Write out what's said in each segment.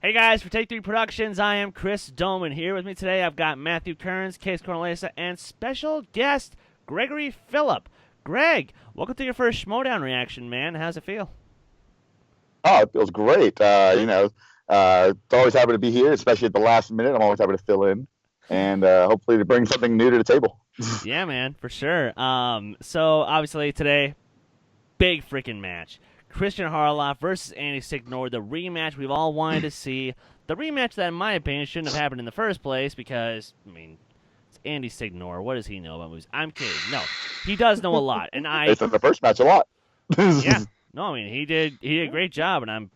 Hey guys, for Take 3 Productions, I am Chris Dohmen. Here with me today, I've got Matthew Kearns, Kees Cornelisse, and special guest Gregory Phillip. Greg, welcome to your first Schmoedown reaction, man. How's it feel? Oh, it feels great. It's always happy to be here, especially at the last minute. I'm always happy to fill in and hopefully to bring something new to the table. Yeah, man, for sure. So obviously today, big freaking match. Kristian Harloff versus Andy Signore, the rematch we've all wanted to see. The rematch that, in my opinion, shouldn't have happened in the first place because, it's Andy Signore. What does he know about movies? I'm kidding. No, he does know a lot, and It's in the first match a lot. Yeah, no, he did a great job, and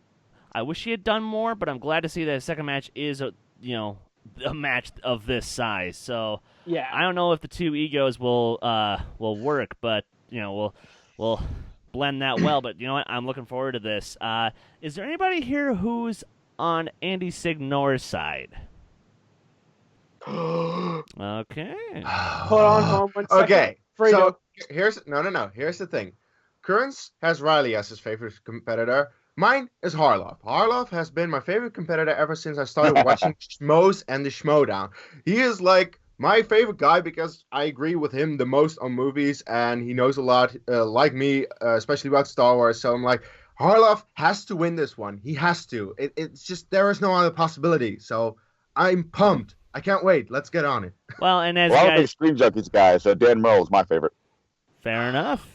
I wish he had done more, but I'm glad to see that his second match is a match of this size. So yeah, I don't know if the two egos will work, but we'll blend that well. But you know what? I'm looking forward to this. Is there anybody here who's on Andy Signore's side? Okay. Hold on 1 second. Okay, Fredo. so here's the thing. Kearns has Riley as his favorite competitor. Mine is Harloff. Harloff has been my favorite competitor ever since I started watching Schmoes and the Schmoedown. He is like my favorite guy because I agree with him the most on movies, and he knows a lot, like me, especially about Star Wars. So I'm like, Harloff has to win this one. He has to. It's just there is no other possibility. So I'm pumped. I can't wait. Let's get on it. Well, and as I'm a big Screen Junkies guy, so Dan Merle is my favorite. Fair enough.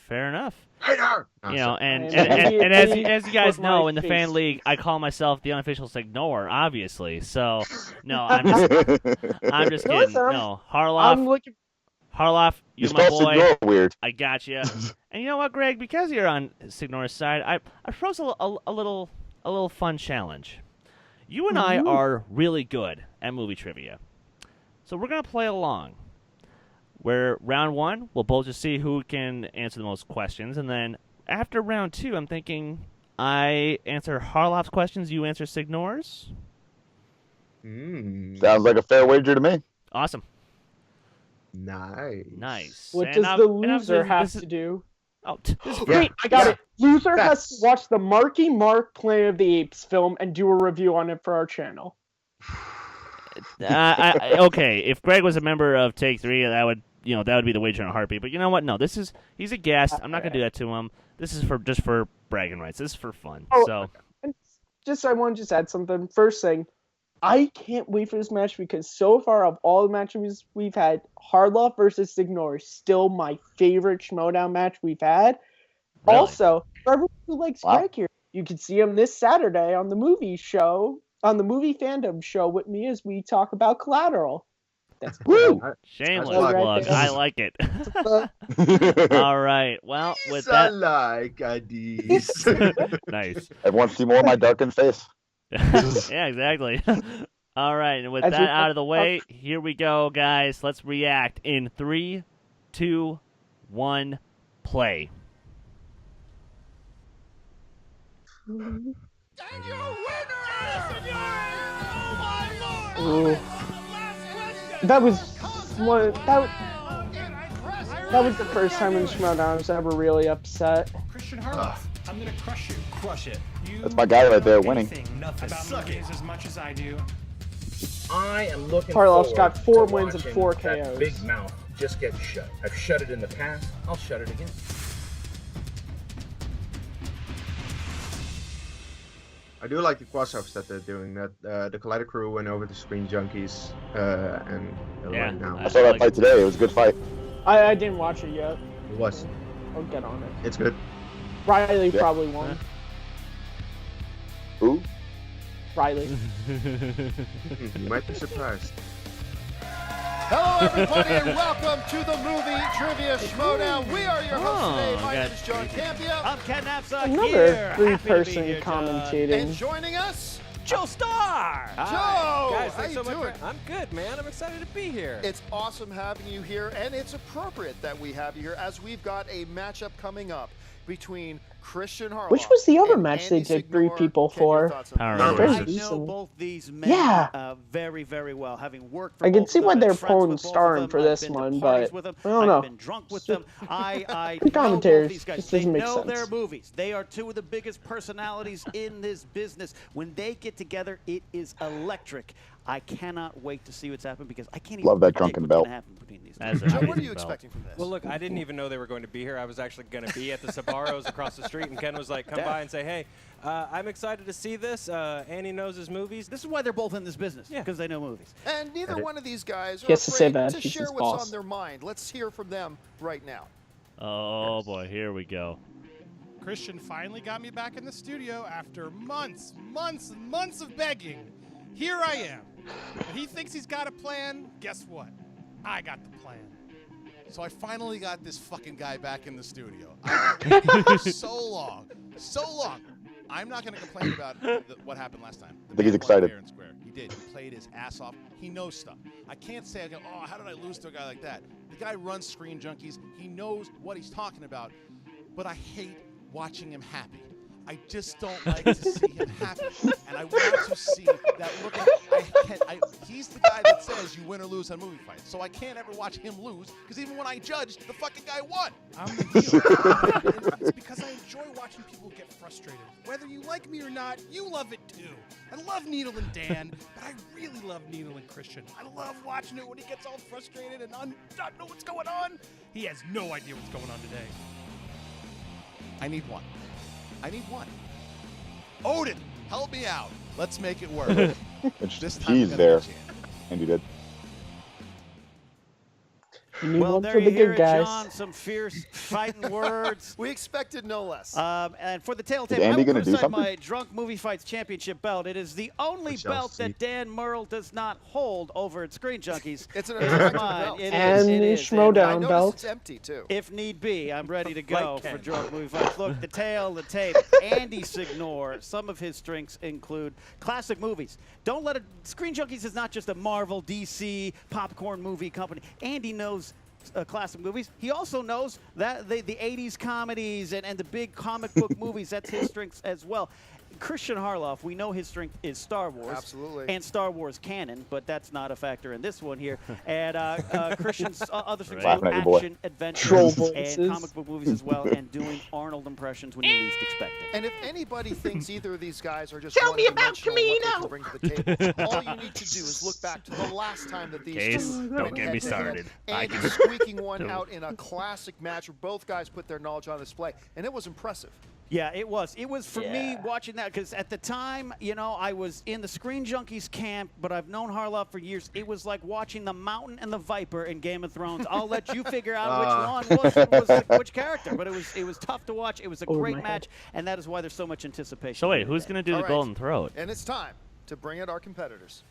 Hater! And And as you guys with my know, in the face. fan league, I call myself the unofficial Signore, obviously. So no, I'm just kidding. Listen, No, I'm looking. Harloff, You you're my spelled boy. Signore weird. I got you. And you know what, Greg? Because you're on Signore's side, I froze a little fun challenge. You and I are really good at movie trivia, so we're gonna play along. Where round one, we'll both just see who can answer the most questions, and then after round two, I'm thinking I answer Harloff's questions, you answer Signore's. Sounds like a fair wager to me. Awesome. Nice. What And does the and loser have this is- to do? Oh, this is Yeah. Wait, I got it. Loser has to Yes. watch the Marky Mark Planet of the Apes film and do a review on it for our channel. okay. If Greg was a member of Take 3, that would be the wager in a heartbeat. But you know what? No, he's a guest. I'm not gonna do that to him. This is just for bragging rights. This is for fun. Oh, So And I want to just add something. First thing, I can't wait for this match because so far of all the matches we've had, Harloff versus Signore is still my favorite Schmoedown match we've had. Really? Also, for everyone who likes Wow. Greg here, you can see him this Saturday on the movie fandom show with me as we talk about Collateral. That's Woo! shameless That's plug. right. I like it. All right. Well, with I that, like IDs. nice. Everyone see more of my darkened face. Yeah, exactly. All right, and with As that we- out of the way, here we go, guys. Let's react in 3, 2, 1, play. And your winner is oh my Ooh. lord! That was one. That was the first time in Schmoedown I was ever really upset. Kristian Harloff, I'm gonna crush you. Crush it. You That's my guy right there winning. anything Nothing. about Suck movies as much as I do. I am looking Harloff's forward got 4 to wins and watching 4 that KOs. big mouth just get shut. I've shut it in the past. I'll shut it again. I do like the cross-ups that they're doing. That the Collider crew went over to Screen Junkies and Yeah. right now. I saw that fight today. It was a good fight. I didn't watch it yet. It was. I'll get on it. It's good. Riley Yeah. probably won. Who? Riley. You might be surprised. Hello, everybody, and welcome to the movie trivia Schmoedown. We are your hosts today. My name is John Campia. I'm Ken Knapsack Another here. Happy to be three-person here, John. commentating. And joining us, Joe Starr. Joe. Guys, how thanks you so much. doing? I'm good, man. I'm excited to be here. It's awesome having you here, and it's appropriate that we have you here as we've got a matchup coming up. between Kristian Harloff. Which was the other and match they Andy did 3 Signore. people Ken, your for? thoughts on Power that? Rangers. I know Recently. both these men Yeah. very, very well, having worked for I can both see of them, why been they're friends with pulling both of Starring them, for I've this been to one, parties but with them, I don't I've know. been drunk with them. I The know both commentators these guys. just They doesn't make know sense. their movies. They are two of the biggest personalities in this business. When they get together, it is electric. I cannot wait to see what's happening because I can't even Love that predict drunken what's belt. gonna happen between these That's two. a Joe, what are amazing you belt. expecting from this? Well, look, I didn't even know they were going to be here. I was actually going to be at the Sabaros across the street, and Ken was like, come by and say, hey, I'm excited to see this. Annie knows his movies. This is why they're both in this business, because they know movies. And neither one of these guys are He has to say afraid that. to He's share his what's boss. on their mind. Let's hear from them right now. Oh boy, here we go. Kristian finally got me back in the studio after months of begging. Here I am. And he thinks he's got a plan. Guess what? I got the plan. So I finally got this fucking guy back in the studio. I've been waiting for so long. I'm not going to complain about what happened last time. I think he's man won excited. fair and square. He did. He played his ass off. He knows stuff. I can't say, oh, how did I lose to a guy like that? The guy runs Screen Junkies. He knows what he's talking about. But I hate watching him happy. I just don't like to see him happy. And I want to see that look. He's the guy that says you win or lose on movie fights. So I can't ever watch him lose because even when I judged, the fucking guy won. I'm the heel. It's because I enjoy watching people get frustrated. Whether you like me or not, you love it too. I love Needle and Dan, but I really love Needle and Kristian. I love watching it when he gets all frustrated and not know what's going on. He has no idea what's going on today. I need one. Odin, help me out. Let's make it work. This time He's we're gonna there. get you in. And you did. You need Well, one there for you the hear good it, guys. John. Some fierce fighting words. We expected no less. And for the tale-tale, Is Andy I will gonna put do aside something? my Drunk Movie Fights Championship belt. It is the only We shall belt see. that Dan Murrell does not hold over at Screen Junkies. It's an It is attractive mine. belt. It And is, the it is. Schmoedown I noticed belt. it's empty, too. If need be, I'm ready to go Like for Ken. Drunk Movie Fights. Look, the tail, the tape. Andy Signore. Some of his strengths include classic movies. Don't let it. Screen Junkies is not just a Marvel, DC, popcorn movie company. Andy knows classic movies. He also knows that the 80s comedies and the big comic book movies. That's his strengths as well. Kristian Harloff, we know his strength is Star Wars. Absolutely. And Star Wars canon, but that's not a factor in this one here. And Kristian's other strengths Laughing include at you, boy. action, adventure, Troll and voices. comic book movies as well, and doing Arnold impressions when you least expect it. And if anybody thinks either of these guys are just Tell me about one-dimensional in what they can bring to the table, all you need to do is look back to the last time that these Case, two don't went get me head-to-head. started. I Andy can- squeaking one out in a classic match where both guys put their knowledge on display, and it was impressive. Yeah, it was. It was for me Yeah. watching that because at the time, I was in the Screen Junkies camp, but I've known Harloff for years. It was like watching the Mountain and the Viper in Game of Thrones. I'll let you figure out which one was which character, but it was tough to watch. It was a Over great my match, and that is why there's so much anticipation. So wait, here who's today. gonna do All the right. golden throat? And it's time to bring out our competitors.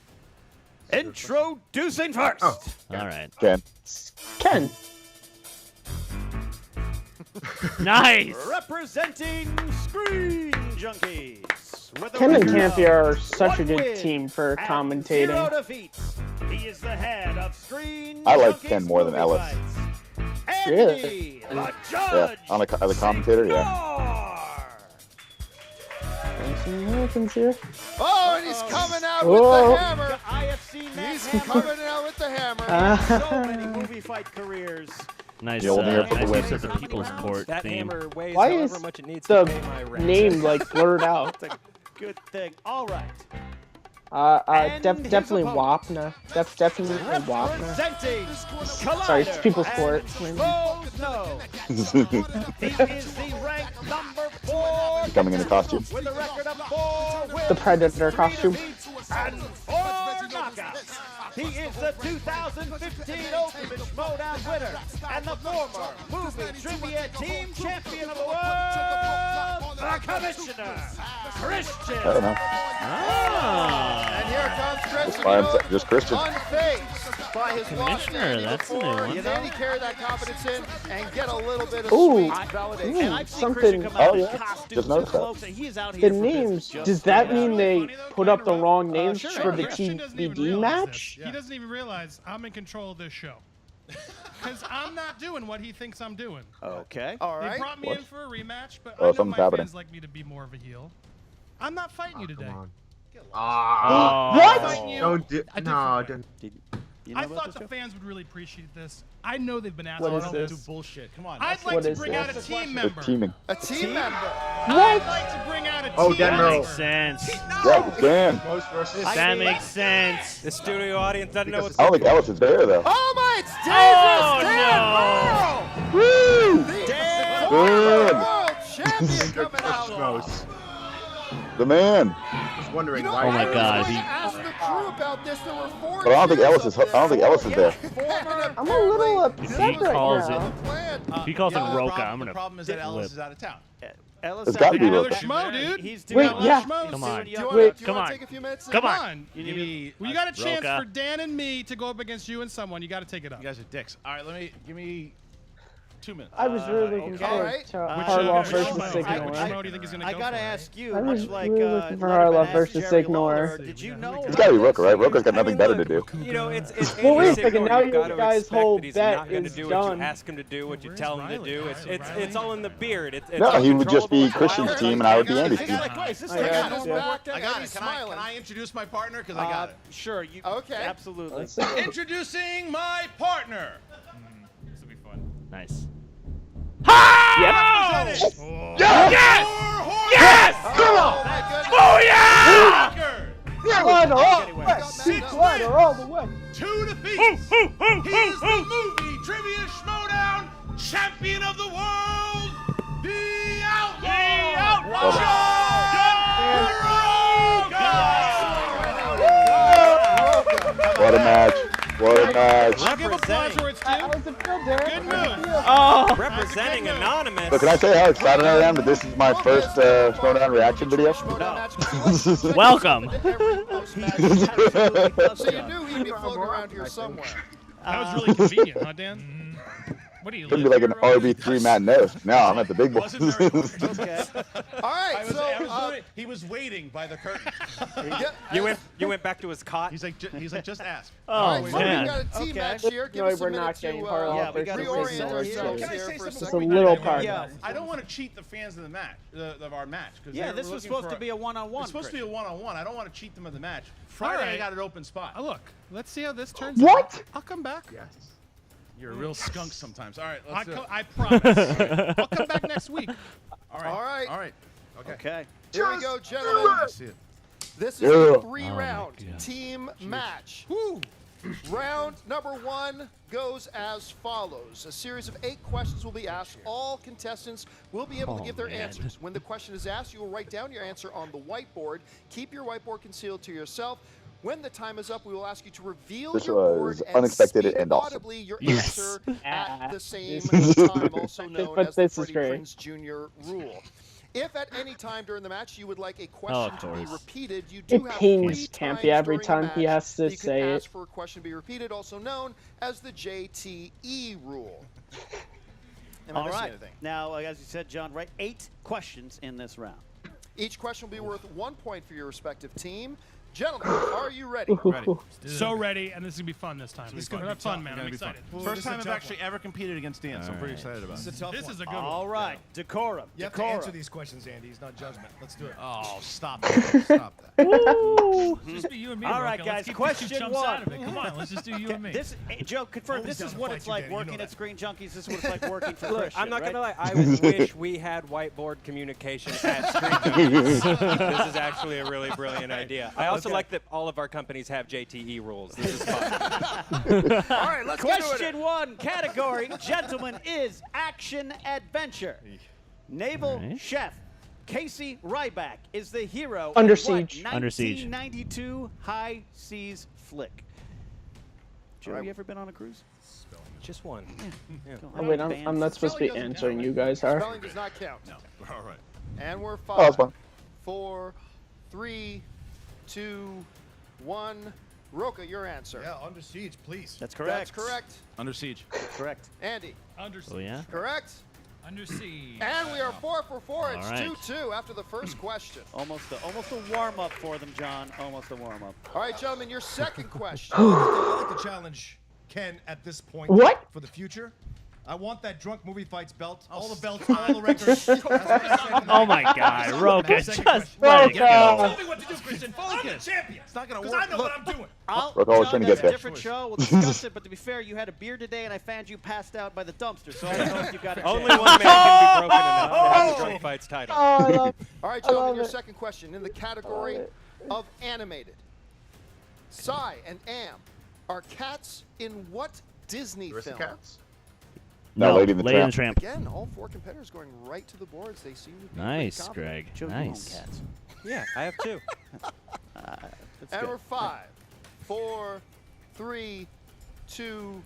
Introducing first. All right. Ken. Ken. Nice. Representing Screen Junkies. With a Ken and record of Campy are such a 1 good win team for and commentating. 0 defeats. He is the head of Screen I like Junkies Ken more than Movie Ellis. Fights. Really? Andy, the Yeah, judge. as a commentator, yeah. Some Americans here. Oh, and he's coming out Whoa. with the hammer. I have seen that He's hammer coming out with the hammer. so many movie fight careers. Nice. The old hair for the nice win. use of the People's Court That theme. hammer weighs Why however is much it needs the to pay my rent. name like blurred out? That's a good thing. All right. Definitely Wapna. Definitely Wapna. Representing Sorry, it's People's Court. No. He is the ranked number 4 Coming in a costume. with a record of 4 wins, The Predator 3 costume. defeats, and 4 knockouts. He is the 2015 Ultimate Schmoedown winner and the former movie trivia team champion of the world, the Commissioner, Kristian. I don't know. Ah. And here comes Kristian. Why I'm You know, just Kristian. unfazed by his loss to Commissioner, Andy that's a new before. one. Can Andy carry that confidence in and get a little bit of Ooh. sweet I- validation? And I've seen Something- Kristian come out Oh, in yeah. costumes Just and noticed that. cloaks, and he is out The here for names. business, just Does that straight mean up. they put up the wrong names Sure, for the Kristian doesn't even TBD realize match? this. He doesn't even realize I'm in control of this show. Because I'm not doing what he thinks I'm doing. Okay. All He right. brought me in for a rematch, but Oh, I know something's my happening. fans like me to be more of a heel. I'm not fighting you today. Come on. What? Fighting you. Don't do. A No, different way. don't. You know I about thought this, the Joe? fans would really appreciate this. I know they've been asking. What is for this? Do bullshit. Come on. I'd like What to is bring this? out a team The member. teaming. A team member. I'd like to bring out a team Oh, Dan member. Merle. Makes sense. Yeah, we can. Most versus. That makes sense. The studio audience doesn't know what's I don't think Ellis is there though. Oh my, it's Oh, Dan no. Merle! Woo! Dan Good. World Champion coming out. Schmoes. The man. Just wondering You know, why. Oh my I was God, going he- to ask the crew about this. There were 4 But I don't think Jews Ellis up is. I don't think there. Ellis is there. I'm a little upset He right calls now. If he calls him the Roca, problem- I'm gonna The problem is that Ellis flip. is out of town. Ellis It's gotta be Another Roca. schmo, dude. He's Wait, doing yeah. Schmoes. Come on. Do you Wait. want Come on. to take a few minutes? Come Come on. on. Give me. Well, you got a chance Roca. for Dan and me to go up against you and someone. You got to take it up. You guys are dicks. All right, give me 2 minutes. I was really looking okay. forward Alright. to Which Harloff Schmo? versus Which Signore. Schmo do you think he's going to I go gotta for? ask you, I was much like really looking for Letterman Harloff asked versus Jerry Signore. Lawler, did you know? It's gotta be Roca, right? Roca's got nothing better to do. You know, it's Well, wait a Andy second, Signore. now You've your got to guys' expect whole that he's bet not going to is do what done. you ask him to do, what you Where's tell him to Riley? do. Where's It's Riley? all in the beard. It's No, he would just be uncontrollable. Kristian's team, and I would be Andy's Is team. this like, wait, is this I like got a it. I got He's it. smiling. Can I introduce my partner? Because I got it. Sure. You, Okay. Absolutely. Let's see. Introducing my partner. This will be fun. Nice. Yes! Yes! Oh, my goodness. Oh yeah! Glider all the Anyway. way. Big glider all the way. 2 defeats. He is the movie trivia Schmoedown champion of the world, the Outlaw. What a match. What a match. I'll give applause where it's How due. does it feel, Derek? Good move. Oh. Representing Anonymous. So can I say how excited I am that this is my first Schmoedown reaction video? Welcome. So you knew he'd be floating around here somewhere. That was really convenient, huh, Dan? What do you Could be like an RB3 matinee. No, I'm at the big boys. Okay. All right, so He was waiting by the curtain. You went back to his cot. He's like, just ask. Oh, so we've man. got a team Okay. match here. Give No, us a we're minute not to getting Harloff Yeah, we gotta versus reorient Signore. ourselves Can I say here for a something? It's a second. little part. Yeah. I don't want to cheat the fans of the match, of our match. Yeah, this was supposed to be a one-on-one. It's supposed to be a one-on-one. I don't want to cheat them of the match. All Friday, I right. got an open spot. Look, let's see how this turns What? out. I'll come back. You're a real skunk sometimes. All right, let's do it. I promise. I'll come back next week. All right. All right. All right. Okay. Okay. Here we go, gentlemen. I see it. This is Yeah. a Oh 3-round team match. Round number 1 goes as follows. A series of 8 questions will be asked. All contestants will be able to give their answers. When the question is asked, you will write down your answer on the whiteboard. Keep your whiteboard concealed to yourself. When the time is up, we will ask you to reveal This your was board and unexpected speak and awesome. audibly your Yes. answer at the same This- time, also known But as the this is Freddie great. Prinze Jr. rule. If at any time during the match you would like a question of to be course. repeated, you do It have pains 3 Campy times every during time the he match has to that you say can it. ask for a question to be repeated, also known as the JTE rule. Am I All missing right. anything? Now, as you said, John, right? 8 questions in this round. Each question will be worth 1 point for your respective team. Gentlemen, are you ready? So ready, and this is going to be fun this time. It's going to be fun, man. I'm excited. First time I've actually ever competed against Dan, so I'm pretty excited about it. This is a good one. All right. Decorum. You have to Decorum. answer these questions, Andy. It's not judgment. Let's do it. Oh, stop that. Stop that. Just be you and me. All right, Roca. Let's guys, keep question the chumps one. out of it. Come on, let's just do you and me. This, Joe, confirm, Always this down is to what fight it's you, like Danny. You working know at that. Screen Junkies. This is what it's like working for Look, Kristian, I'm not right? gonna lie. I wish we had whiteboard communication at Screen Junkies. This is actually a really brilliant idea. I also like that all of our companies have JTE rules. This is fun. All right, let's get to it. Question 1 category, gentlemen, is action adventure. Naval Alright. chef Casey Ryback is the hero Under of what Siege. Under Siege. 1992 high seas flick. Joe, Alright. you ever been on a cruise? Just one. Go Oh, on, wait, Vance. I'm not supposed to be Spelling doesn't answering. count, You right? guys are. Spelling does not count. All right. And we're Oh, that's 5, fine. 4, 3, 2, 1. Roca, your answer. Yeah, under siege, please. That's correct. That's correct. Under siege. Correct. Andy, Under Oh yeah. correct. Under siege. And we are 4 for 4. It's All right. 2-2 after the first question. Almost a warm-up for them, John. Almost a warm-up. All right, gentlemen, your second question. I'd like to challenge Ken, at this point, What? for the future, I want that drunk movie fights belt, all the belts, all the records. That's what I said tonight. Oh my God, Roka, just Second question. let it go. Tell me what to do, Kristian. I'm the champion. It's not gonna work. Because I know what I'm doing. Roka always trying to get That's a there. different show. We'll discuss it. But to be fair, you had a beer today, and I found you passed out by the dumpster. So I don't know if you got a Only chance. one man can be broken enough to have the drunk fights title. Oh, All right, I gentlemen, love your it. second question in the category of animated. Cy and Am are cats in what Disney film? Aristocats? No, Lady and the Tramp. Again, all 4 competitors going right to the boards. They seem to be pretty Nice, confident. Greg. Joe, you own Nice. cats. Yeah, I have 2. That's And good. we're 5, 4, 3, 2,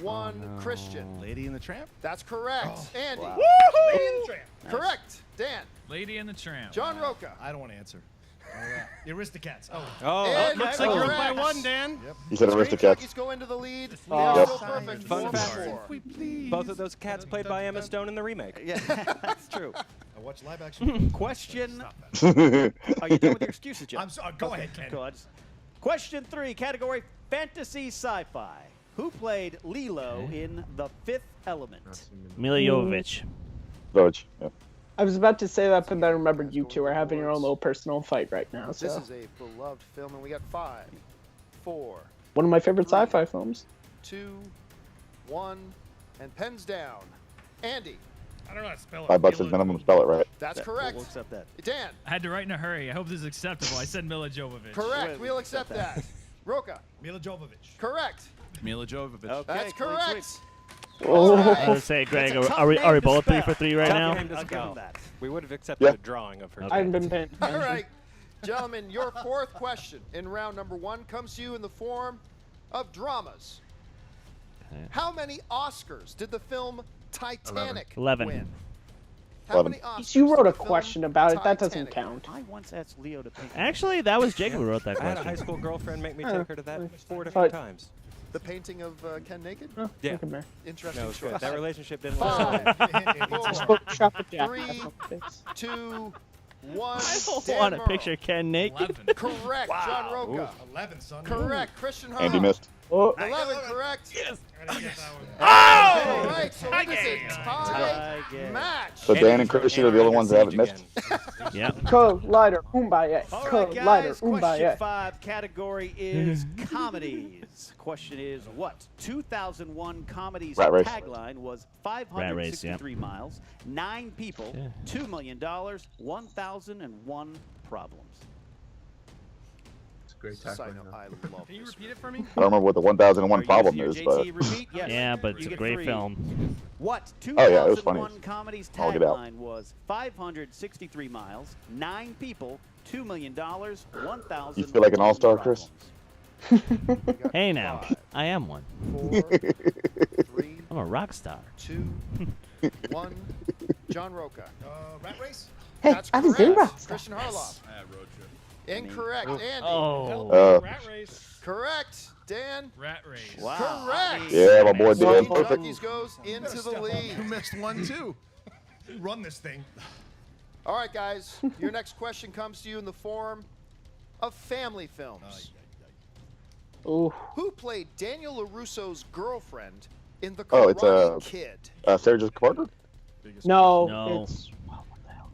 1. Kristian. Lady and the Tramp? That's correct. Andy. Wow. Lady and the Tramp. Correct. Dan. Lady and the Tramp. John Roca. I don't want to answer. The Aristocats. Oh. Oh, And Looks like you're up by correct. 1, Dan. He said Screen Aristocats. Junkies go into the lead. They Oh. are Yep. still perfect. Fun 4 fact. for 4. both of those cats played by Emma Stone in the remake. Yeah, that's true. I watch live action. Question. Stop that. Are you done with your excuses, Joe? I'm sorry. Go ahead, Ken. Cool, Question 3, category fantasy sci-fi. Who played Lilo in The Fifth Element? Mila Jovovich. Village. Yeah. I was about to say that, but then I remembered you two are having your own little personal fight right now. This So is a beloved film, and we got 5, 4, one of my favorite sci-fi films. 2, 1, and pens down. Andy. I don't know how to spell it. $5 is minimum. Spell it right. That's Yeah, correct. We'll accept that. Dan. I had to write in a hurry. I hope this is acceptable. I said Mila Jovovich. Correct. Wait, We'll accept that. Roca. Mila Jovovich. Correct. Mila Jovovich. Okay, That's clean correct. sweep. Oh. I was say, Greg, That's a tough are we name to both 3 spell. for 3 right Tough now? name to I'll give spell. him that. We would have accepted Yeah. a drawing of her. Okay. I haven't been paying All attention. right. Gentlemen, your 4th question in round number 1 comes to you in the form of dramas. Okay. How many Oscars did the film Titanic 11. win? How 11. many Oscars You wrote did a the film question about it. That doesn't Titanic count. I once asked Leo to paint. Actually, that was Jacob who wrote that I had a high question. school girlfriend make me Oh. take her to that 4 different But- times. The painting of Ken naked? Oh, Yeah. look at me. Interesting No, it's choice. good. That relationship didn't last. 5, Photoshop it, Jack. 3, That's what it is. 2, 1. I don't Dan want to Murrow. picture Ken naked. 11. Correct. John Roca. 11, son. Correct. Christian Andy Harloff. missed. Oh, 11. Correct. Yes. I didn't get that one. All right. So Tie it is a game. tie Tie game. match. So Dan and Kristian are the only ones that haven't missed. Yeah. Collider, Umbaya. All right, Collider, guys. Question Umbaya. 5 category is comedies. Question is what? 2001 comedy's Rat Race. tagline was Rat Race, yeah. 563 miles, 9 people, Yeah. $2 million, 1,001 problems. It's a great Side tackling. note, huh? I love Can you this repeat it film. for me? I don't remember what the 1001 Are you problem using is, your but JT repeat? Yes. Yeah, but it's You a get great 3. film. What Oh, yeah, it was funny. 2001 comedy's I'll get out. tagline was 563 miles, 9 people, $2 million, 1,000. You feel like an all-star, Chris? Hey now, I am one. 4, 3, I'm a rock star. 2, 1. John Roca. Rat Race? Hey, That's I was in correct. Rockstar. Christian Harloff. Road trip. Incorrect. Andy. Oh. Rat Race. Correct. Dan. Rat Race. Wow. Correct. Yeah, my boy Screen Dan. Perfect. Junkies goes into the You lead. missed one, too. You run this thing. All right, guys. Your next question comes to you in the form of family films. Ooh. Who played Daniel LaRusso's girlfriend in The Oh, it's, Karate Kid? Sarah Jessica Parker? No, No. it's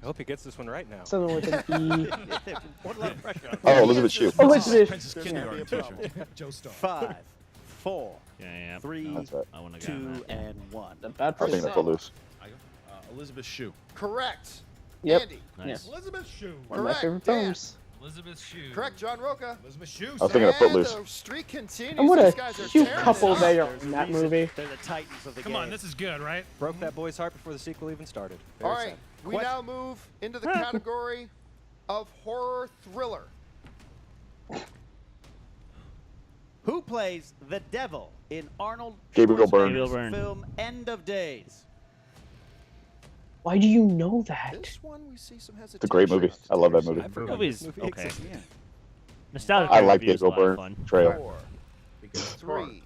I hope he gets this one right now. something with an E. What a lot of pressure. Oh, Elizabeth Shue. Elizabeth. Princess There's Kindergarten gonna be a teacher. Joe Star. 5, 4, Yeah. 3, That's right. I wouldn't have 2, gotten that. and 1. The bad I think person. that's Footloose. Elizabeth Shue. Correct. Yep. Andy. Nice. Elizabeth Shue. One of my Correct, favorite Dan. films. Elizabeth Shue. Correct, John Roca. Elizabeth Shue. I was thinking of Footloose. And the streak continues. And what These a guys are cute tearing couple it up. they are There's in a that reason movie. They're the titans of the Come game. on, this is good, right? Broke that boy's heart before the sequel even started. All Very right, sad. we now move into the category of horror thriller. Who plays the devil in Arnold Gabriel Byrne. Gabriel Schwarzenegger's Byrne. film End of Days? Why do you know that? This one we see some hesitation. It's a great movie. I love that movie. I forgot Movie's this movie okay. existed. Yeah. Nostalgic I like review is a Gabriel lot of Byrne fun. portrayal. 4, 3,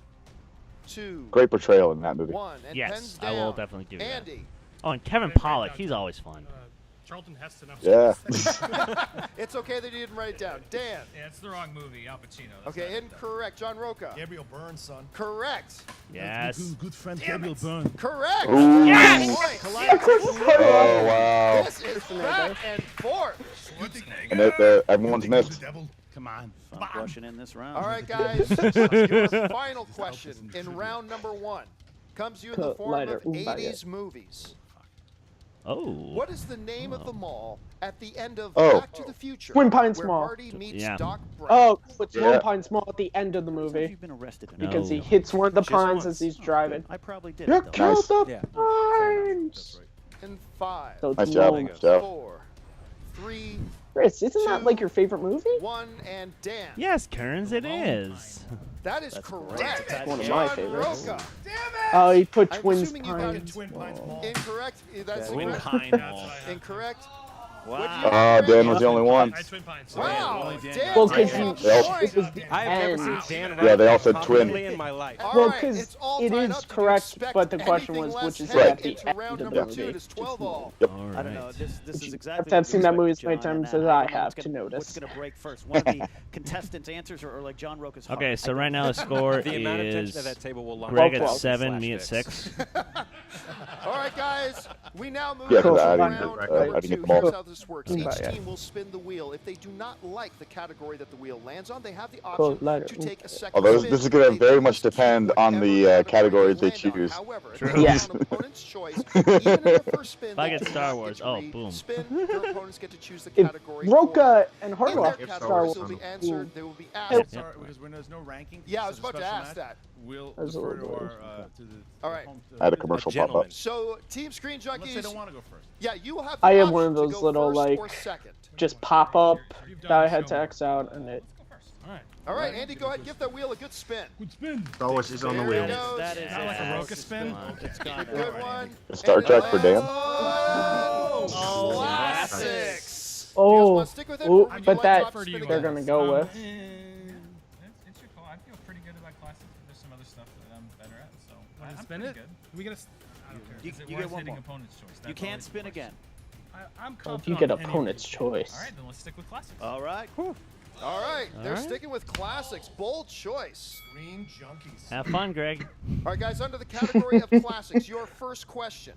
2, Great portrayal in that movie. 1. And Yes, pens I will down. definitely give you that. Andy. Oh, and Kevin Pollak, he's always fun. Charlton Heston. Yeah. It's okay that you didn't write it down. Dan. Yeah, it's the wrong movie. Al Pacino. Okay, incorrect. John Roca. Gabriel Byrne, son. Correct. Yes. Good friend Gabriel Byrne. Correct. Ooh. Yes. Oh, wow. This is back and forth. And everyone's missed. Come on. Fun question in this round. All right, guys. Your final question in round number 1 comes to you in the form of 80s movies. Oh. What is the name of the mall at the end of Oh. Back to the Future? Twin Pines where Mall. Marty meets Yeah. Doc Brown. Oh, it's Yeah. Lone Pines Mall at the end of the Have movie you been arrested? because he No. hits one of the Just pines once. as he's driving. I probably did. You it, though. killed the Yeah. pines. In 5, So it's Nice job. Lone- Nice job. 4, 3, Chris, isn't that like your favorite movie? 1, and Dan. Yes, Kearns, it is. That is correct. That's one of John my favorites. Roca. Oh, he put I'm Twins assuming you got Pines. Twin Pines Mall. Incorrect. That's Twin incorrect. Pine Mall. Incorrect. Wow. Dan was the only one. I Twin Pines. Wow. Dan. Well, because They all- it was the I have never end. seen Dan Yeah, they all write said twin. confidently in my life. All Well, right, 'cause it's all it tied is up. Do you correct, expect but the question anything was, less which is heading at the into end round of the number movie. 2? It is 12 all. Yep. All I don't know. right. This is exactly. After I've seen that movie as many John, and times as don't I know have what's to gonna- notice. What's going to break first? One of the contestants' answers or like John Roca's heart? Okay, so I don't right now know. the score The amount of tension is at that table will launch Greg Well, at well. 7, me at Slash 6. All right, guys. We now move Yeah, on to 'cause I round didn't- number I didn't get 2. them all. Here's how this works. Each Yeah. team will spin the wheel. If they do not like the category that the wheel lands on, they have the Cool, option lighter. to take a second Although spin. this is going They to very will much just keep depend on whatever the category categories they land on. choose. However, if True. they Yeah. land on an opponent's choice, even in the first spin, If I they get do Star not Wars, get oh, to boom. spin. Your opponents get to choose the If category. Roca and for them. Harloff In their Star categories, Wars. they will be Ooh. answered. They will be Oh, asked. Sorry, because when there's no ranking. Yeah, I was this is a about to special ask match, that. We'll That was a defer little to our bit. to the. All right. I had a commercial pop up. So, Team Screen Unless they Junkies, don't want to go first. yeah, you will have the I have option one of to those go little, first like, or second. Just pop up You've done that I the had show to X out, and it. All right. All right, Andy, go ahead. Give that wheel a good spin. Good spin. Star Wars is on the There wheel. it goes. That is Not like a it. Roca spin? It's gone. Good one. Star Trek for Dan. Oh, classics. Oh, You guys want to stick with it? ooh, Or would you but like that to option spin they're again? gonna go with. It's your call. I feel pretty good about classics. There's some other stuff that I'm better at, so I'm spin pretty it? good. We get a. I don't care. You- Is it you worth get one hitting more. opponent's choice? You That's can't always the spin question. again. I'm If confident you get on any of opponent's these. choice. All right, then let's stick with classics. All right. All right, they're right. sticking with classics. Bold choice. Green Junkies. Have fun, Greg. All right, guys, under the category of classics, your first question.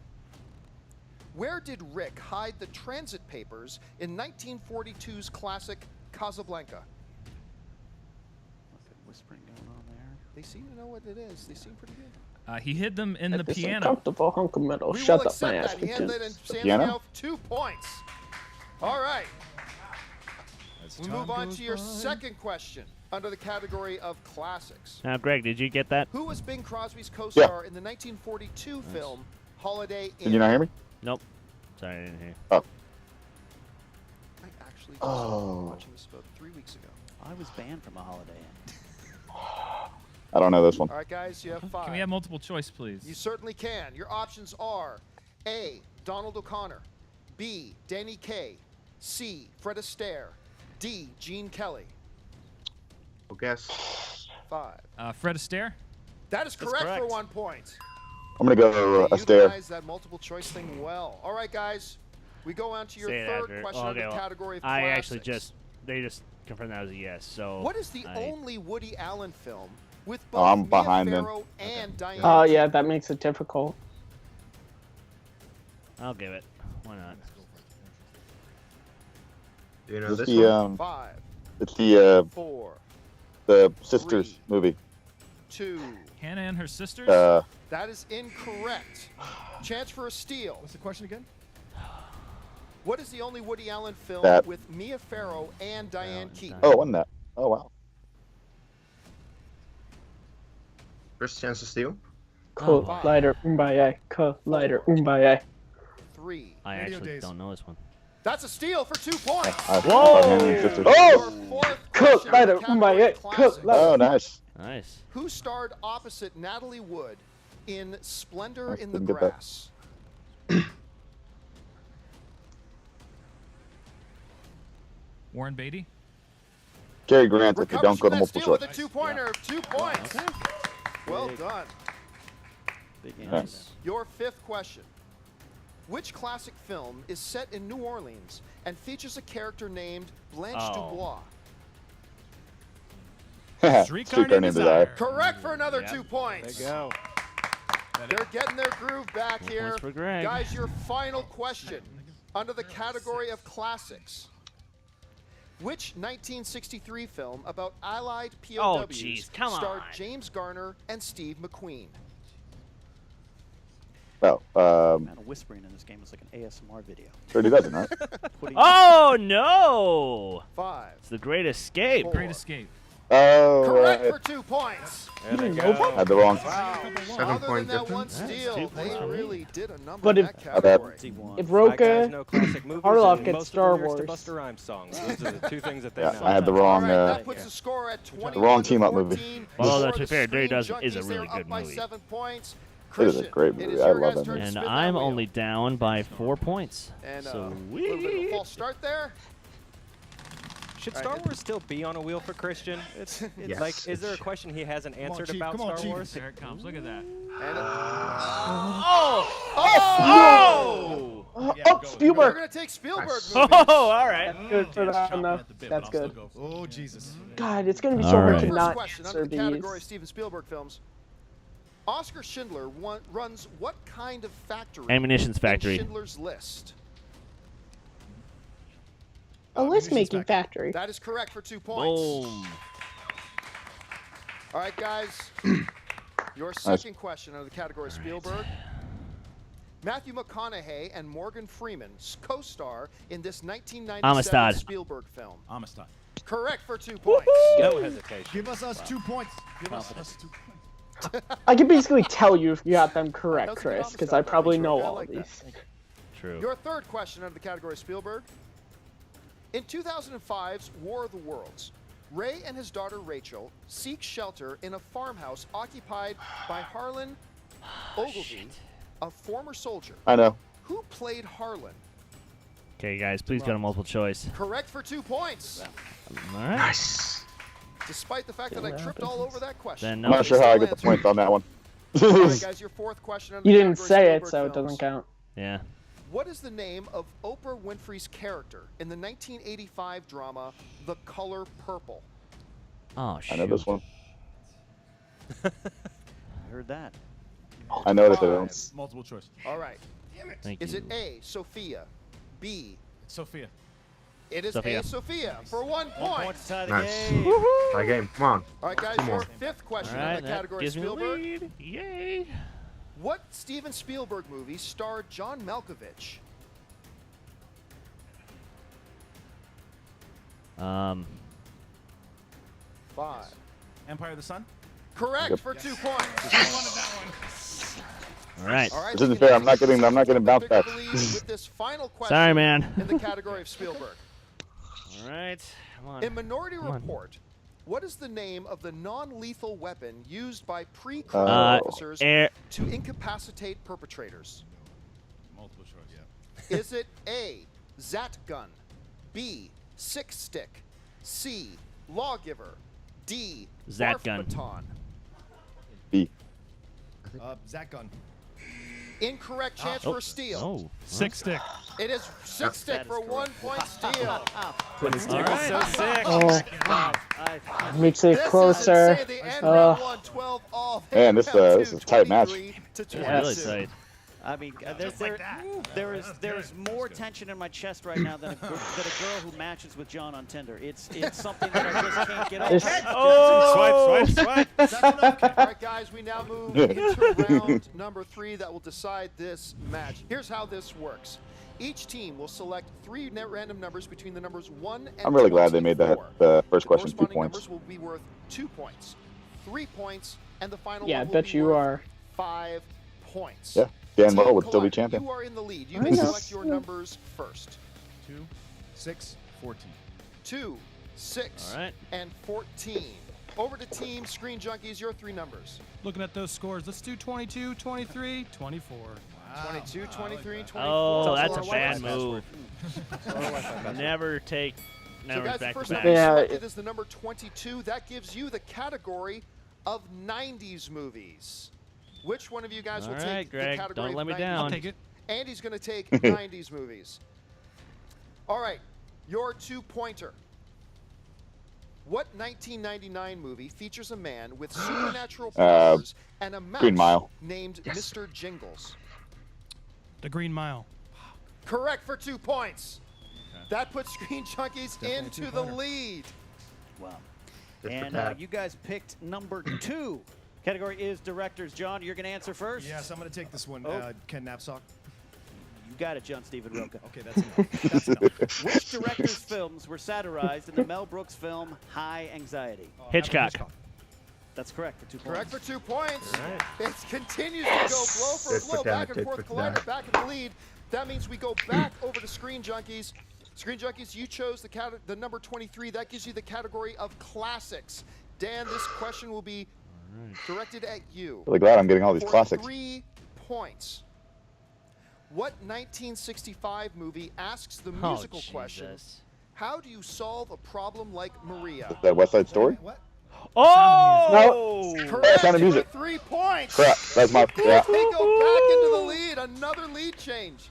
Where did Rick hide the transit papers in 1942's classic Casablanca? Whispering going on there. They seem to know what it is. They seem pretty good. He hid them in the This piano. uncomfortable hunk of metal. We Shut will up my ass. accept that. He had that in because- Sandow, 2 points. All right. We move on to your second question under the category of classics. Now, Greg, did you get that? Who was Bing Crosby's co-star in the 1942 film Holiday Inn? Did you not hear me? Nope. Sorry, I didn't hear. Oh. I actually just Oh. watching this about 3 weeks ago. I was banned from a Holiday Inn. I don't know this one. All right, guys, you have 5. Can we have multiple choice, please? You certainly can. Your options are A, Donald O'Connor, B, Danny Kaye, C, Fred Astaire, D, Gene Kelly. Well, guess. 5. Fred Astaire. That is correct, for correct. 1 point. I'm going to go You Astaire. utilize that multiple choice thing well. All right, guys, we go on to your Say it third after. question Oh, under okay, the well, category of I classics. actually they just confirmed that was a yes. So. What is the I- only Woody Allen film with Oh, both I'm Mia behind them. Farrow and Diane? Oh yeah, that makes it difficult. I'll give it. Why not? Do you know It's this the, one? 5, it's the 4, Sisters 3. movie. 2. Hannah and her sisters. That is incorrect. Chance for a steal. What's the question again? What is the only Woody Allen film That. with Mia Farrow and Diane Keaton? Oh, it wasn't that. Oh, wow. First chance to steal. Collider, umbaye. Collider, umbaye. 3. I Radio actually days. don't know this one. That's a steal for 2 points. Whoa! Sisters. Your Oh! fourth question in Collider, the category of umbaye. classics. Oh, nice. Nice. Who starred opposite Natalie Wood in Splendor I in the didn't get that. Grass? Warren Beatty. Cary Grant if you Recovers don't go from to that multiple steal choice. with a 2-pointer. 2 points. Well done. Big Yeah. answer. Your fifth question. Which classic film is set in New Orleans and features a character named Blanche Dubois? Streetcar Named Desire. Correct for another 2 points. There you go. They're getting their groove back here. For Greg. Guys, your final question under the category of classics. Which 1963 film about Allied POWs starred James Garner and Steve McQueen? Oh, Man, whispering in this game is like an ASMR video. Dirty Dozen, right? Oh, no! 5. It's The Great Escape. 4. Great Escape. Oh, Correct right. for 2 points. There you go. Had the wrong. Other than that one steal, they really did a number But in if- that category. If Five Roca, guys know classic movies Harloff and gets most Star of the lyrics to Wars. Busta Rhymes songs. Those are the 2 things that they Yeah, know. I had the wrong. All right, that puts the score at 20. wrong team-up movie. Well, to be fair, Dirty Dozen is a really They're up good by movie. 7 points. It is a Kristian, great it movie. is I your love guys' that turn to And spin that I'm wheel. only down by 4 points. And So a little bit of a false start there. Should Star Wars still be on a wheel for Christian? It's like, is there a question he hasn't answered Chief. about Come on, Star Chief. Wars? There it comes. Look at that. And Oh! oh, We're Spielberg. going to take Spielberg movies. Oh, all right. Good for that one, though. That's good. Oh, Jesus. God, it's going to be All so right. hard to First not question answer under the category of these. Steven Spielberg films. Oscar Schindler runs what kind of factory? Ammunitions in factory. Schindler's List. A list-making factory. That is correct for 2 points. Boom. All right, guys. Your second question under the category of Spielberg. Matthew McConaughey and Morgan Freeman co-star in this 1997 Amistad. Spielberg film. Amistad. Correct for 2 points. No hesitation. Give us 2 points. Give us 2 points. I can basically tell you if you got them correct, That's a good Chris, because Amistad, I probably though. know I all like of that. these. True. Your third question under the category of Spielberg. In 2005's War of the Worlds, Ray and his daughter Rachel seek shelter in a farmhouse occupied by Harlan Ogilvy, a former soldier. I know. Who played Harlan? Okay, guys, please go to multiple choice. Correct for 2 points. All right. Nice. Despite the fact that I tripped all over that question. Then I'm not sure how I get the points on that one. All right, guys, your fourth question. under You the didn't category say it, Spielberg so it films. doesn't count. Yeah. What is the name of Oprah Winfrey's character in the 1985 drama The Color Purple? Oh, shoot. I know this one. I heard that. I know that they don't. Multiple choice. All right. Thank Is you. it A, Sophia, B, Sophia. it is Sophia. A, Sophia, for 1 1 point. point to tie the Nice. game. Tie game. Come on. All right, guys, Two your more. fifth question All in right, the that category gives me the Spielberg. lead. Yay. What Steven Spielberg movie starred John Malkovich? Um, 5. Empire of the Sun. Correct Yep. for 2 points. all right. All right, This isn't we fair. can I'm not getting bounce back. with this final question Sorry, man. in the category of Spielberg. All right. Come on. In Minority Come on. Report, what is the name of the non-lethal weapon used by pre-crime officers air. to incapacitate perpetrators? Multiple choice. Yeah. Is it A, Zat gun, B, Six stick, C, lawgiver, D, Zat barf gun. baton? B. Zach Gun. Incorrect chance for a steal. Oh. Six stick. It is Six stick for 1 point steal. All right. So sick. Oh, makes it This closer. is insane. The end round 1, 12 all. Man, this is a tight match. 23 to Really 22. tight. I mean, there is more tension in my chest right now than a girl who matches with John on Tinder. It's something that I just can't get This- over. Oh. Swipe. All right, guys, we now move into round number 3 that will decide this match. Here's how this works. Each team will select 3 random numbers between the numbers 1 and 24. I'm really glad they made that the first question 2 corresponding points. numbers will be worth 2 points, 3 points, and the final Yeah, I one will bet be you worth are. 5 points. Yeah, Dan Team Moore would still be Collect, champion. You are in the lead. You I may know. select your numbers first. 2, 6, 14. 2, 6, All right. and 14. Over to Team Screen Junkies, your 3 numbers. Looking at those scores, let's do 22, 23, 24. 22, 23, 24. Oh, That's that's a our bad Wi-Fi move. Never take So numbers guys, the back to first back. number Yeah, selected is the number 22. That gives you the category of 90s movies. Which one of you guys will All take right, the Greg, category don't let of me 90s? down. I'll take it. Andy's going to take 90s movies. All right, your 2-pointer. What 1999 movie features a man with supernatural powers and a mouse Green Mile. named Mr. Jingles? The Green Mile. Correct for 2 points. That puts Screen Junkies into the lead. Wow. And you guys picked number 2. Category is directors. John, you're going to answer first? Yes, I'm going to take this one. Ken Knapsack. You got it, John Steven Roca. Okay, that's enough. That's enough. Which director's films were satirized in the Mel Brooks film High Anxiety? Hitchcock. That's correct for 2 points. Correct for 2 points. It continues to go blow for blow, back and forth, Collider back in the lead. That means we go back over to Screen Junkies. Screen Junkies, you chose the number 23. That gives you the category of classics. Dan, this question will be directed at you. Really glad I'm getting all these for classics. 3 points. What 1965 movie asks the musical question, how do you solve a problem like Maria? Is that West Side Story? What? Oh! No. Correct Sound of Music. for 3 points. Correct. That's my. Yeah. They go back into the lead. Another lead change.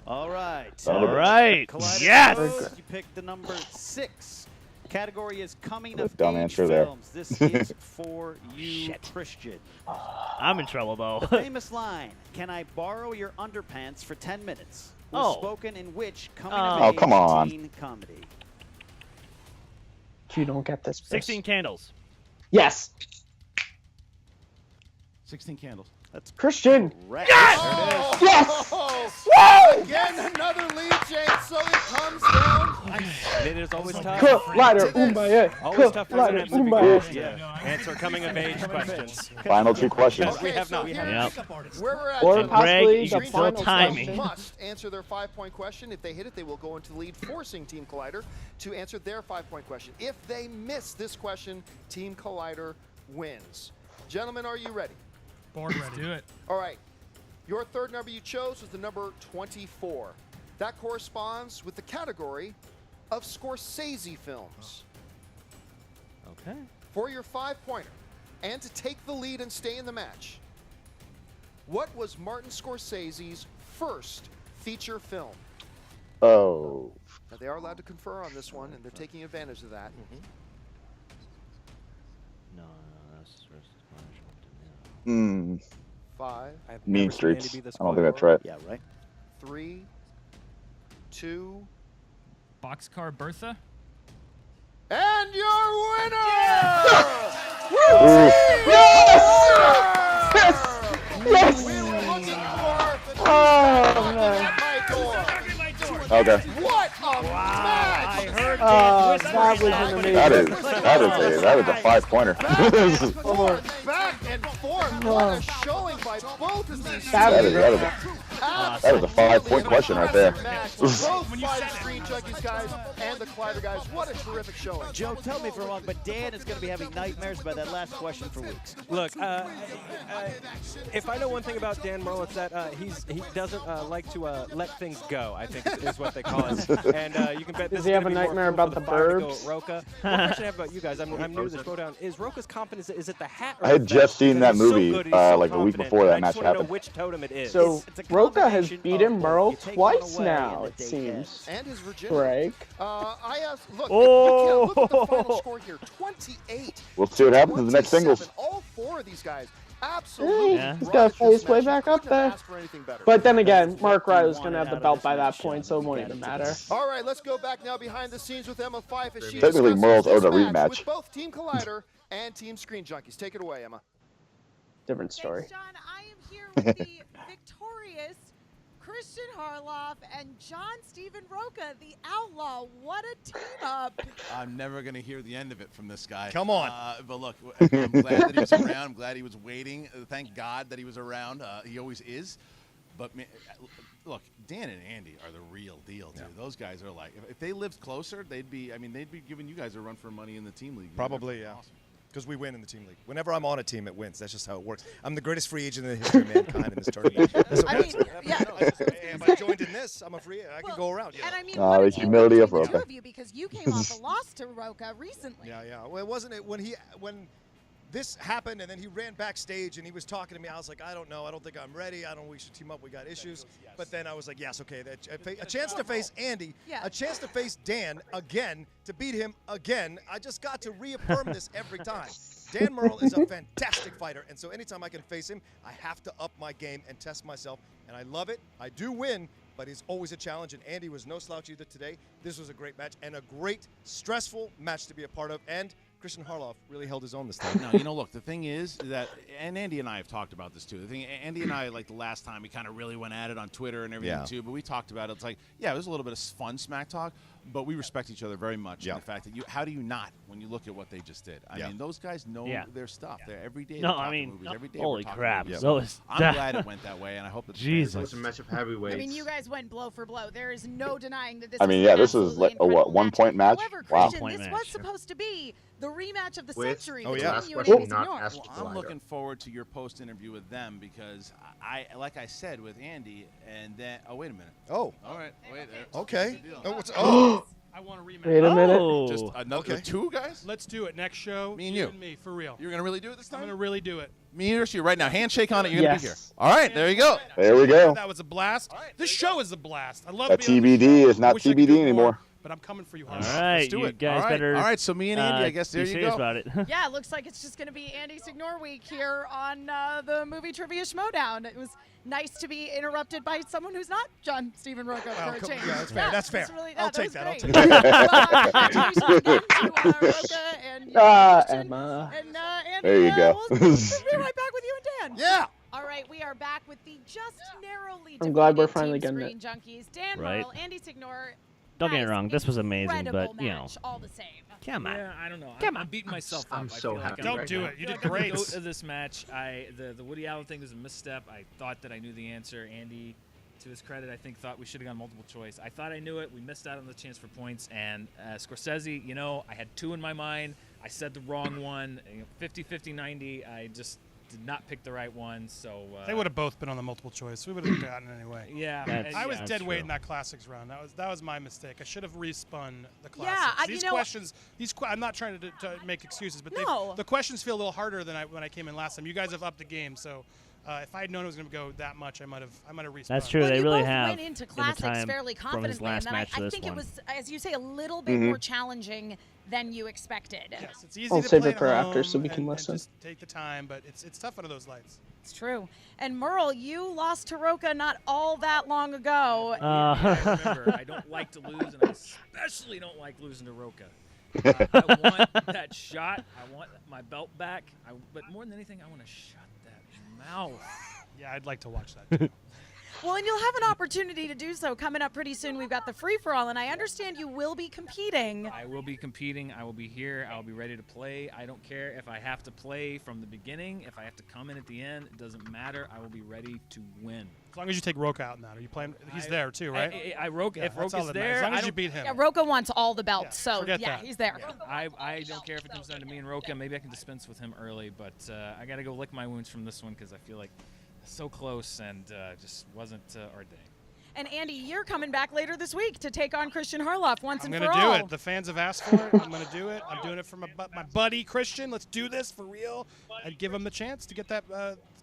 All right. All right. Collider Yes! Rose, you picked the number 6. Category is coming of Dumb age answer there. films. This is for you, Kristian. I'm in trouble, though. The famous line, "Can I borrow your underpants for 10 minutes?" was spoken in which coming of age teen comedy? If you don't get this, 16 Candles. Yes. 16 Candles. That's Kristian. Right. Yes! Yes! Woo! Again, another lead change, so it comes down. It is always tough. Collider, Always tough for Collider, internet movie guys to answer coming of age questions. Final 2 questions. Okay, We have so not. here's where we're at. Or gentlemen. possibly Greg, you the can still final time question. me. Must answer their 5-point question. If they hit it, they will go into the lead, forcing Team Collider to answer their 5-point question. If they miss this question, Team Collider wins. Gentlemen, are you ready? Board ready. Do it. All right. Your third number you chose was the number 24. That corresponds with the category of Scorsese films. Okay. For your 5-pointer, and to take the lead and stay in the match, what was Martin Scorsese's first feature film? Oh. Now, they are allowed to confer on this one, and they're taking advantage of that. No, that's Hmm. 5, I've Mean never seen Andy Streets. be this I don't quiet. think that's right. Yeah, right. 3, 2, Boxcar Bertha. and your winner! Yes! We were looking for Oh, man. my door. Okay. What a match! I heard That was an amazing. That is a 5-pointer. Back and forth. What a showing by both of these That teams. is a 5-point question right there. Both five Screen Junkies guys and the Collider guys. What a terrific showing. Joe, tell me if I'm wrong, but Dan is going to be having nightmares about that last question for weeks. Look, if I know one thing about Dan Merle, it's that he doesn't like to let things go, I think is what they call it. And you can bet this Does he have a nightmare about the burbs? Roca. One question I have about you guys, I'm new to the Schmoedown. Is Roca's confidence, is it the hat or I had the just vest? seen that Because he's so movie good, he's so like a week confident, before that and I match just wanna know happened. which totem it is. So It's a Roca has combination beaten of both. Merle You take twice one away now, and it they seems. And his virginity. Greg. I asked, look, Oh. look at the final score here. 28. We'll see what happens in the next 27. singles. All 4 of these guys absolutely. Yeah. He's got to fight his way back up there. Ask for anything better. But then again, Mark Riley's going to have the belt by that point, so it won't even matter. All right, let's go back now behind the scenes with Emma Fife as she Technically, discusses Merle's owed a this match rematch. with both Team Collider and Team Screen Junkies. Take it away, Emma. Different story. Thanks, John. I am here with the victorious Kristian Harloff and John Steven Roca, the Outlaw. What a team up! I'm never going to hear the end of it from this guy. Come on. But look, I'm glad that he was around. I'm glad he was waiting. Thank God that he was around. He always is. But man, look, Dan and Andy are the real deal, dude. Yeah. Those guys are like, if they lived closer, they'd be giving you guys a run for money in the team league. Probably, yeah. Awesome. Because we win in the team league. Whenever I'm on a team, it wins. That's just how it works. I'm the greatest free agent in the history of mankind in this tournament. If I joined in this, I'm a free agent. I can go around. Yeah. And I mean, The humility of Roca. because you came off a loss to Roca recently. Yeah. Well, it wasn't it when this happened, and then he ran backstage, and he was talking to me. I was like, I don't know. I don't think I'm ready. We should team up. We got issues. But then I was like, yes, okay. A chance to face Andy, a chance to face Dan again, to beat him again. I just got to reaffirm this every time. Dan Murrell is a fantastic fighter, and so anytime I can face him, I have to up my game and test myself, and I love it. I do win, but it's always a challenge, and Andy was no slouch either today. This was a great match and a great, stressful match to be a part of, and Kristian Harloff really held his own this time. No, look, the thing is that, and Andy and I have talked about this too. The thing, Andy and I, like the last time, we kind of really went at it on Twitter and everything too. But we talked about it. It's like, it was a little bit of fun smack talk, but we respect each other very much. And the fact that how do you not when you look at what they just did? I mean, those guys know their stuff. They're every day. No, I mean, movies. Every day holy crap! I'm glad it went that way, and I hope that Jesus, it was a match of heavyweights. I mean, you guys went blow for blow. There is no denying that this. This is like a 1-point match. However, Wow. Kristian, this was supposed to be the rematch of the century Oh, between yeah. you and Andy Signore. Well, I'm looking forward to your post-interview with them because like I said with Andy, and then wait a minute. Oh, all right, wait. Okay. I want a rematch. Wait a minute. Just another two guys? Let's do it next show. Me and you. And me, for real. You're gonna really do it this time? I'm gonna really do it. Me and you right now. Handshake on it. You're gonna be here. All right, there you go. There we go. That was a blast. This show is a blast. I love That being on the TBD show. is not Wish I could do TBD more, anymore. But I'm coming for you, All Harloff. right, Let's do you it. guys All right. better. All right, so me and Andy, I guess there be you serious go. about it. Yeah, it looks like it's just going to be Andy Signore week here on the movie trivia Schmoedown. It was nice to be interrupted by someone who's not John Stephen Roca for a change. Yeah, that's fair. That's fair. Really, I'll that take was that. I'll great. take that. Congratulations again to Roca and Emma. And Andy, There you go. We'll be right back with you and Dan. Yeah. All right, we are back with the just narrowly I'm glad we're defeated finally Team getting Screen Junkies. Dan Right. Murrell, Andy Signore. Don't get me Guys, wrong, this was amazing, but incredible you know, match, all the same. come on. Yeah, I don't know. Come I'm on. beating myself up. I'm I so feel like happy. Don't right do now. it. You I did feel like I'm great. the goat of this match. The Woody Allen thing was a misstep. I thought that I knew the answer. Andy, to his credit, I think thought we should have gone multiple choice. I thought I knew it. We missed out on the chance for points. And Scorsese, I had two in my mind. I said the wrong one. 50, 50, 90. I just did not pick the right one. So They would have both been on the multiple choice. We would have gotten it anyway. Yeah, I was that's dead weight true. in that classics round. That was my mistake. I should have respun the classics. Yeah, these you know- questions. I'm not trying to make excuses, but No. the questions feel a little harder than when I came in last time. You guys have upped the game, so if I had known it was going to go that much, I might have respun. That's true. Well, they you really both have went into in the classics time fairly from his confidently, last and match I to this think one. it was, as you say, a little bit more challenging than you expected. Yes, it's easy I'll to save play it for at after so home we can and listen. just take the time, but it's tough under those lights. It's true. And Murrell, you lost to Roca not all that long ago. I remember, I don't like to lose, and I especially don't like losing to Roca. I want that shot. I want my belt back. But more than anything, I want to shut that mouth. Yeah, I'd like to watch that too. Well, and you'll have an opportunity to do so coming up pretty soon. We've got the free-for-all, and I understand you will be competing. I will be competing. I will be here. I will be ready to play. I don't care if I have to play from the beginning. If I have to come in at the end, it doesn't matter. I will be ready to win. As long as you take Roca out now. Are you playing? He's there too, right? If Yeah, that's Roca's all that matters. there, As long I as you don't- beat him. Yeah, Roca wants all the belts, so forget yeah, that. he's there. I don't care if it comes down to me and Roca. Maybe I can dispense with him early, but I got to go lick my wounds from this one because I feel like so close and just wasn't our day. And Andy, you're coming back later this week to take on Kristian Harloff once I'm and going for to all. do it. The fans have asked for it. I'm going to do it. I'm doing it for my buddy Kristian. Let's do this for real and give him the chance to get that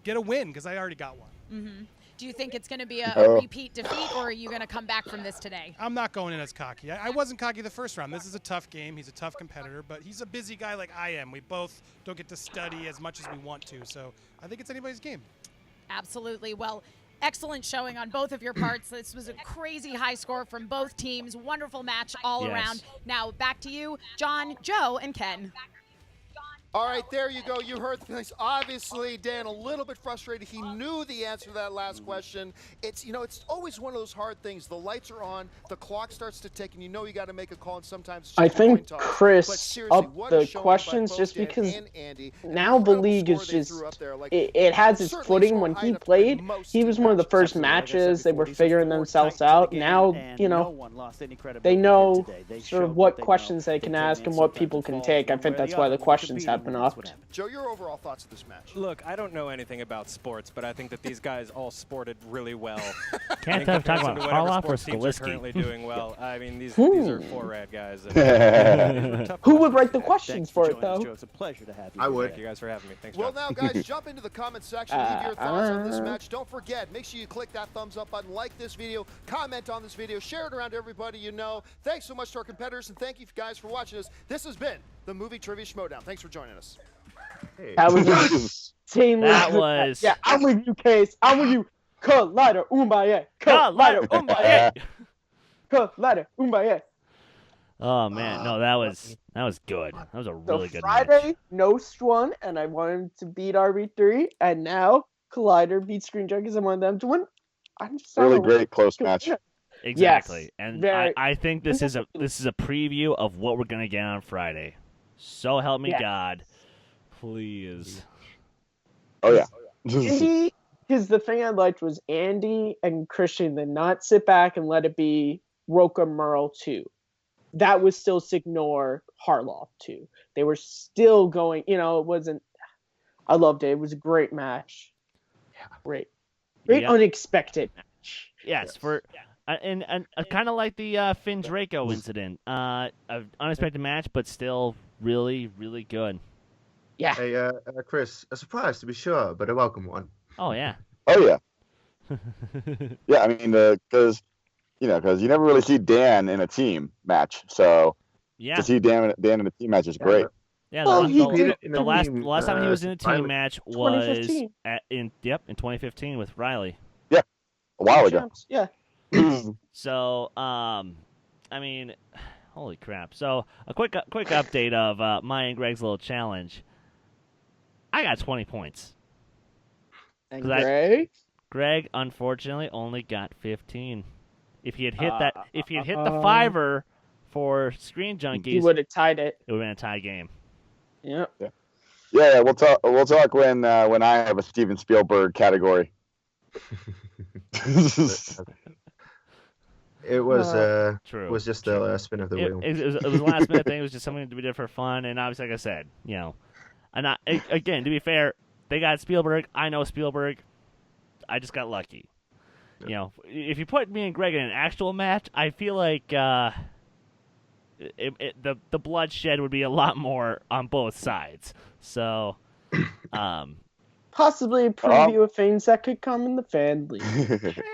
get a win because I already got one. Mm-hmm. Do you think it's going to be a repeat defeat, or are you going to come back from this today? I'm not going in as cocky. I wasn't cocky the first round. This is a tough game. He's a tough competitor, but he's a busy guy like I am. We both don't get to study as much as we want to, so I think it's anybody's game. Absolutely. Well, excellent showing on both of your parts. This was a crazy high score from both teams. Wonderful match all around. Now back to you, John, Joe, and Ken. All right, there you go. You heard things. Obviously, Dan a little bit frustrated. He knew the answer to that last question. It's it's always one of those hard things. The lights are on, the clock starts to tick, and you got to make a call. And sometimes it's just I a coin think toss. Chris But seriously, upped what the a showing by questions both just Dan because and Andy. now the Incredible league is score they just threw up there. Like, it has its certainly footing scored when high he enough to win played. most He was one of the first matches. They were figuring themselves out. Now, they know sort of what questions they can ask and what people can take. I think that's why the questions have happen often. Joe, your overall thoughts of this match? Look, I don't know anything about sports, but I think that these guys all sported really well. Can't in talk comparison about to whatever Harloff or sports teams are Skalisky. currently doing well. I mean, these are 4 rad guys. Who would write the questions for it, though? Joe. It's a pleasure to have you. I would. Thank you guys for having me. Thanks, Well, John. now, guys, jump into the comment section. Leave your thoughts on this match. Don't forget, make sure you click that thumbs up button, like this video, comment on this video, share it around to everybody you know. Thanks so much to our competitors, and thank you guys for watching us. This has been the Movie Trivia Schmoedown. Thanks for joining us. Hey. That was insanely That good. was- Yeah, I'm with you, Case. I'm with you. Collider, Umbaye. Collider, Umbaye. Collider, Umbaye. Oh man, no, that was good. That was a really So good Friday, match. Nost won, and I wanted him to beat RB3, and now Collider beats Screen Junkies and wanted them to win. I'm just Really saying, great close match. Exactly, Yes, and very- I think this is a preview of what we're gonna get on Friday. So help me Yeah. God, please. Oh yeah. Andy, because the thing I liked was Andy and Kristian did not sit back and let it be Roka Merle 2. That was still Signore Harloff 2. They were still going, it wasn't. I loved it. It was a great match. Yeah. Great Yeah. unexpected match. Yes, for and kind of like the Finn Draco incident. An unexpected match, but still really, really good. Yeah. Hey, Chris, a surprise to be sure, but a welcome one. Oh yeah. Oh yeah. Yeah, I mean, because you never really see Dan in a team match, so Yeah. to see Dan in a team match is great. Yeah, Well, he did it the last time he was in a team match was 2015. in 2015 with Riley. Yeah, a while ago. Champs, yeah. So, I mean, holy crap. So, a quick update of my and Greg's little challenge. I got 20 points. And 'Cause Greg? Greg, unfortunately, only got 15. If he had hit the fiver for Screen Junkies, He would have tied it. it would have been a tie game. Yep. Yeah, we'll talk. We'll talk when I have a Steven Spielberg category. It was True. was just the spin of the wheel. It was a last minute thing. It was just something to be did for fun, and obviously, like I said, and again, to be fair, they got Spielberg. I know Spielberg. I just got lucky. If you put me and Greg in an actual match, I feel like the bloodshed would be a lot more on both sides. So, Possibly a preview of things that could come in the fan league.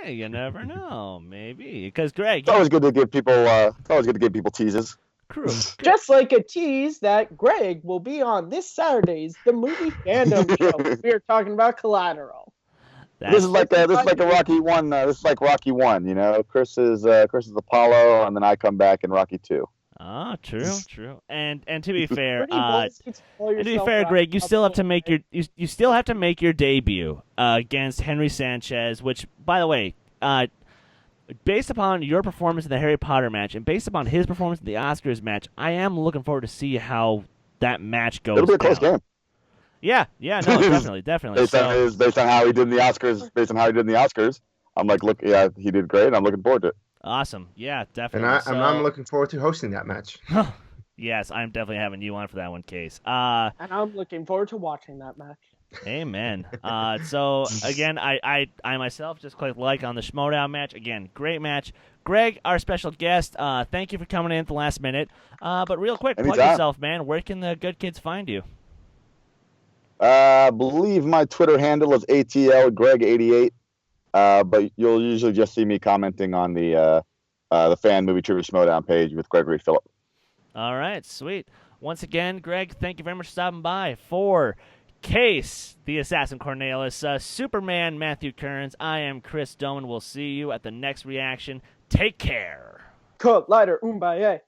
hey, you never know, maybe because Greg, It's always good to give people teases. Crew. Just like a tease that Greg will be on this Saturday's The Movie Fandom Show. We are talking about Collateral. This is like a Rocky 1. This is like Rocky 1. Chris is Apollo, and then I come back in Rocky 2. Ah, true. And to be fair, Pretty much you can call and to be yourself fair, out. Greg, you still have to make your debut against Henry Sanchez. Which, by the way, based upon your performance in the Harry Potter match and based upon his performance in the Oscars match, I am looking forward to see how that match goes. It'll be a close down. game. Yeah, no, definitely. Based on how he did in the Oscars, I'm like, look, yeah, he did great. I'm looking forward to it. Awesome. Yeah, And definitely. I'm looking forward to hosting that match. Yes, I'm definitely having you on for that one, Case. And I'm looking forward to watching that match. Amen. So again, I myself just clicked like on the Schmoedown match. Again, great match. Greg, our special guest, thank you for coming in at the last minute. But real quick, plug Anytime. yourself, man. Where can the good kids find you? I believe my Twitter handle is ATLGreg88, but you'll usually just see me commenting on the fan movie trivia Schmoedown page with Gregory Phillip. All right, sweet. Once again, Greg, thank you very much for stopping by. For Case, the Assassin Cornelisse, Superman Matthew Kearns, I am Chris Dohmen. We'll see you at the next reaction. Take care. Collider, Umbaye.